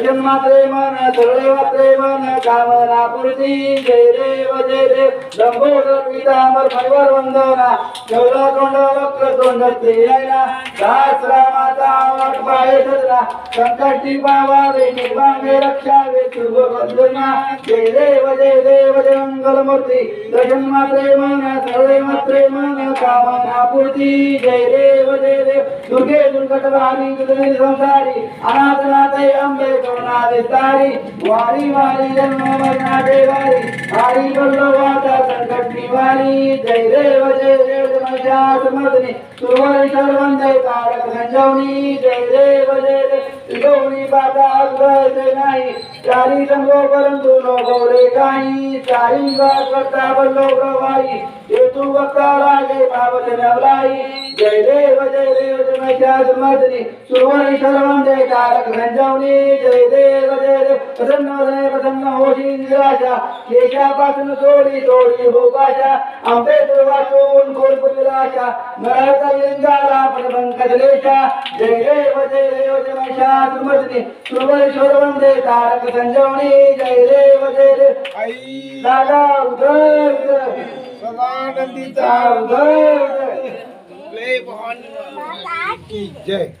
दर्शन मात्रे मन सगळे मात्रे मन कामना पूर्ती जय देव लंबोदर पीतांबर फणीवर वंदना गौर तोंड वक्र तोंड स्त्रियाला सहस्र माता वाट पाये सदना संकष्टी पावावे निर्वाणे रक्षावे शुभ वंदना जय देव जय मंगल मूर्ती दर्शन मात्रे मन सगळे मात्रे मन कामना पूर्ती जय देव दुर्गे दुर्गटवारी दुर्गे संसारी अनाथनाथै अंबे करुणादितारी वारी वारी जन्म मरणा देवारी हरी बोलो वाचा संकट निवारी जय देव महिषासुमर्दिनी सुरवरी सर्वंदे तारक संजीवनी जय देव त्रिगुणी पाता जय नाही चारी संगो परंतु नो गौरे काही चारी वक्ता बल्लो प्रवाही हेतु वक्ता रागे भावत नवलाई जय देव महिषासुमर्दिनी सुरवरी सर्वंदे तारक संजीवनी जय देव प्रसन्न होशी निराशा केशापासून सोडी सोडी भोपाशा आंबे वाचून कोलपुर निराशा मराठा लिंगाला पदबंकलेशा जय देव महिषासुमर्दिनी सुरवरी वंदे तारक संजीवनी जय देव दादा उदर सदानंदीचा उदर प्ले बहन जय